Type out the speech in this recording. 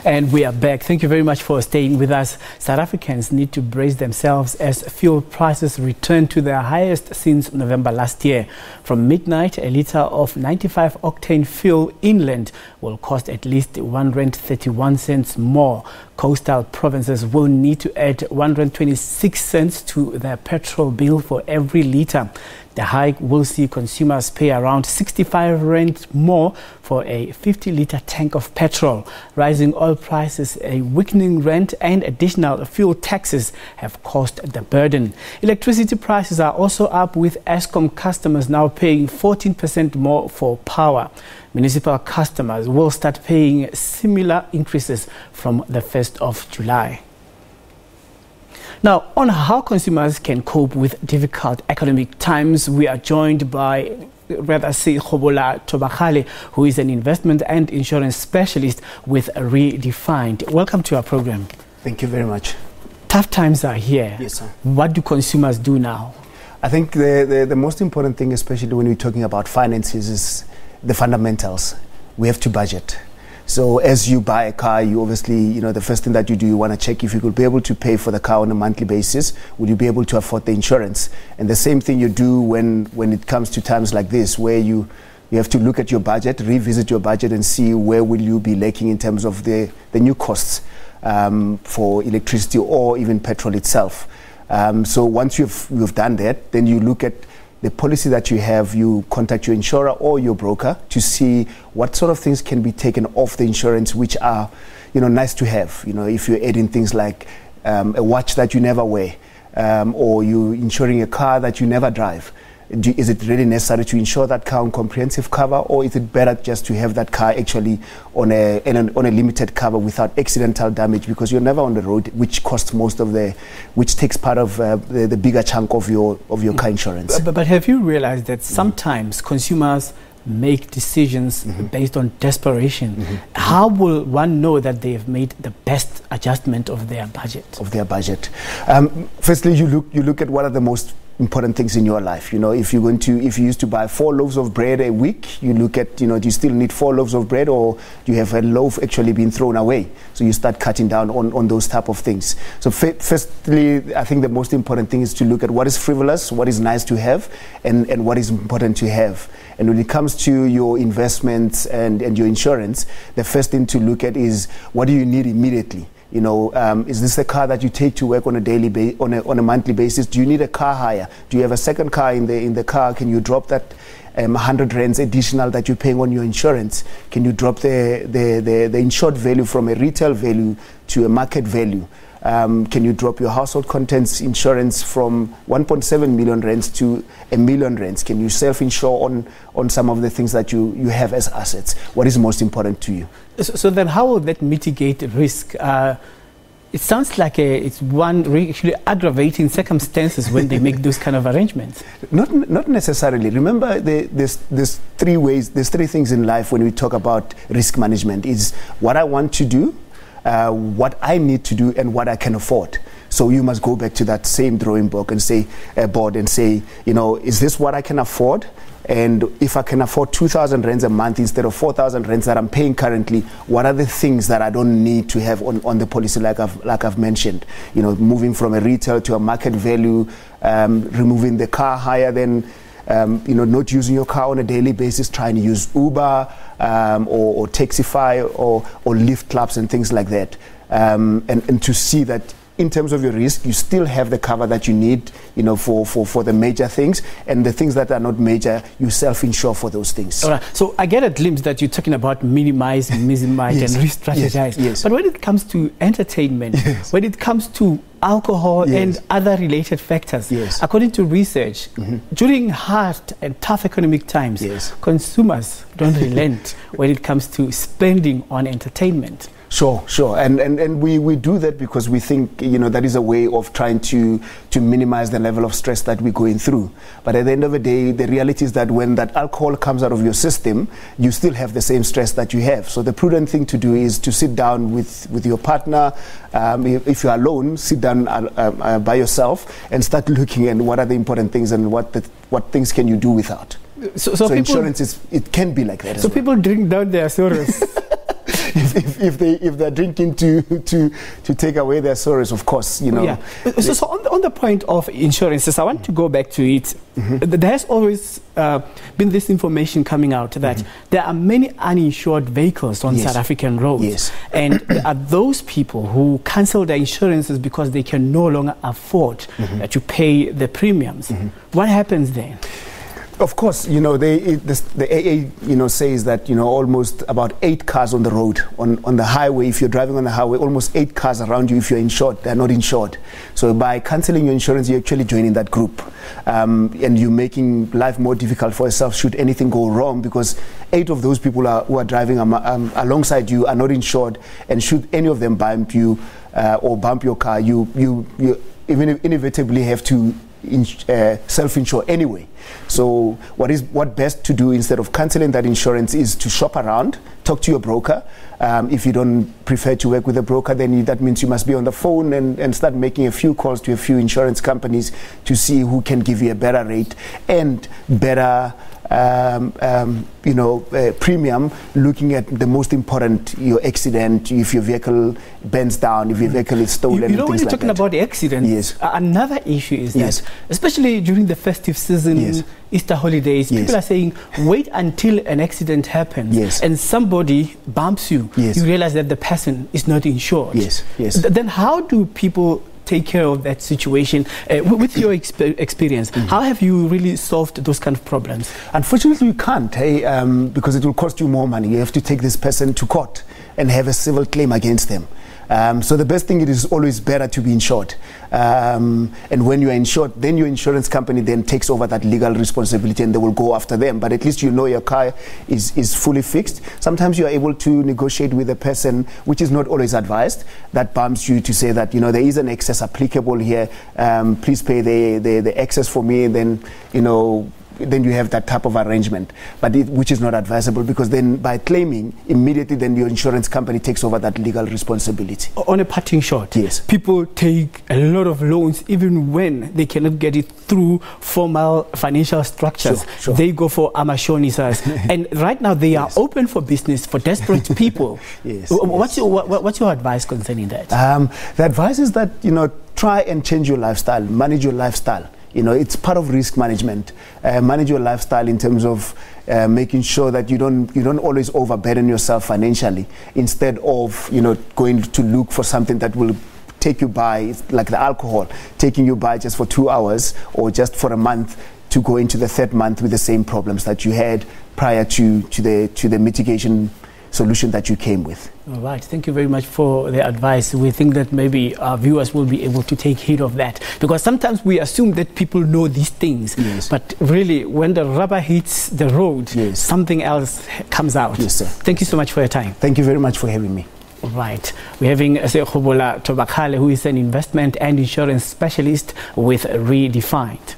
And we are back. Thank you very much for staying with us. South Africans need to brace themselves as fuel prices return to their highest since November last year. From midnight, a litre of 95-octane fuel inland will cost at least R1.31 more. Coastal provinces will need to add R1.26 to their petrol bill for every litre. The hike will see consumers pay around 65 rand more for a 50-litre tank of petrol. Rising oil prices, a weakening rand and additional fuel taxes have caused the burden. Electricity prices are also up, with Eskom customers now paying 14% more for power. Municipal customers will start paying similar increases from the 1st of July. Now, on how consumers can cope with difficult economic times, we are joined by Sekgobola Thobakgale, who is an investment and insurance specialist with Redefined. Welcome to our program. Thank you very much. Tough times are here. Yes, sir. What do consumers do now? I think the most important thing, especially when we're talking about finances, is the fundamentals. We have to budget. So as you buy a car, you obviously, the first thing that you do, you want to check if you could be able to pay for the car on a monthly basis. Would you be able to afford the insurance? And the same thing you do when it comes to times like this, where you have to look at your budget, revisit your budget and see where will you be lacking in terms of the new costs for electricity or even petrol itself. So once you've done that, then you look at the policy that you have, you contact your insurer or your broker to see what sort of things can be taken off the insurance, which are, nice to have. If you're adding things like a watch that you never wear, or you insuring a car that you never drive. Is it really necessary to insure that car on comprehensive cover, or is it better just to have that car actually on a limited cover without accidental damage, because you're never on the road, which costs which takes part of the bigger chunk of your car insurance. But have you realized that sometimes consumers make decisions based on desperation? How will one know that they have made the best adjustment of their budget? Firstly, you look at what are the most important things in your life. If you used to buy 4 loaves of bread a week, you look at, do you still need 4 loaves of bread, or do you have a loaf actually being thrown away? So you start cutting down on those type of things. So firstly, I think the most important thing is to look at what is frivolous, what is nice to have, and what is important to have. And when it comes to your investments and your insurance, the first thing to look at is, what do you need immediately? Is this a car that you take to work on a monthly basis? Do you need a car hire? Do you have a second car in the car? Can you drop that 100 rands additional that you're paying on your insurance? Can you drop the insured value from a retail value to a market value? Can you drop your household contents insurance from 1.7 million rands to 1 million rands? Can you self-insure on some of the things that you have as assets? What is most important to you? So then how will that mitigate risk? It sounds like it's actually aggravating circumstances when they make those kind of arrangements. Not necessarily. Remember, there's 3 things in life when we talk about risk management. Is what I want to do, what I need to do, and what I can afford. So you must go back to that same drawing board and say, is this what I can afford? And if I can afford 2,000 rands a month instead of 4,000 rands that I'm paying currently, what are the things that I don't need to have on the policy, like I've mentioned? Moving from a retail to a market value, removing the car hire, then not using your car on a daily basis, trying to use Uber or Taxify or Lyft clubs and things like that, and to see that in terms of your risk, you still have the cover that you need, for the major things, and the things that are not major, you self-insure for those things. All right. So I get a glimpse that you're talking about minimize, yes, and re-strategize. Yes. But when it comes to entertainment, yes, when it comes to alcohol, yes, and other related factors, yes, according to research, during hard and tough economic times, yes, consumers don't relent when it comes to spending on entertainment. Sure. And we do that because we think, that is a way of trying to minimize the level of stress that we're going through. But at the end of the day, the reality is that when that alcohol comes out of your system, you still have the same stress that you have. So the prudent thing to do is to sit down with your partner. If you're alone, sit down by yourself and start looking at what are the important things and what things can you do without. So people, insurance it can be like that. So people drink down their sorrows. if they're drinking to take away their sorrows, of course, you know. Yeah. So on the point of insurances, I want to go back to it. There has always been this information coming out that there are many uninsured vehicles on South African roads. Yes. And there are those people who cancel their insurances because they can no longer afford to pay the premiums. What happens then? Of course, you know, the AA, you know, says that, you know, almost about 8 cars on the road, on the highway, if you're driving on the highway, almost 8 cars around you, if you're insured, they're not insured. So by cancelling your insurance, you're actually joining that group. And you're making life more difficult for yourself should anything go wrong, because 8 of those people who are driving alongside you are not insured, and should any of them bump you or bump your car, you even inevitably have to self-insure anyway. So what best to do instead of cancelling that insurance is to shop around, talk to your broker. If you don't prefer to work with a broker, then that means you must be on the phone and start making a few calls to a few insurance companies to see who can give you a better rate and better premium, looking at the most important, your accident, if your vehicle bends down, if your vehicle is stolen. You know, when you're talking about the accidents, another issue is that, especially during the festive season, Easter holidays, people are saying, wait until an accident happens and somebody bumps you, you realize that the person is not insured. Then how do people take care of that situation? With your experience, how have you really solved those kind of problems? Unfortunately, you can't, because it will cost you more money. You have to take this person to court and have a civil claim against them. So the best thing, it is always better to be insured. And when you are insured, then your insurance company then takes over that legal responsibility and they will go after them. But at least you know your car is fully fixed. Sometimes you are able to negotiate with a person, which is not always advised, that bumps you to say that, you know, there is an excess applicable here. Please pay the excess for me. And then, you know, then you have that type of arrangement, but which is not advisable, because then by claiming immediately, then your insurance company takes over that legal responsibility. On a parting shot, people take a lot of loans even when they cannot get it through formal financial structures. They go for amashonisas, and right now they are open for business for desperate people. What's your advice concerning that? The advice is that, you know, try and change your lifestyle, manage your lifestyle. You know, it's part of risk management. Manage your lifestyle in terms of making sure that you don't always overburden yourself financially. Instead of, you know, going to look for something that will take you by, like the alcohol, taking you by just for 2 hours or just for a month, to go into the 3rd month with the same problems that you had prior to the mitigation solution that you came with. All right, thank you very much for the advice. We think that maybe our viewers will be able to take heed of that, because sometimes we assume that people know these things, but really when the rubber hits the road, something else comes out. Yes, sir. Thank you so much for your time. Thank you very much for having me. Right, we're having Sekgobola Thobakgale, who is an investment and insurance specialist with Redefined.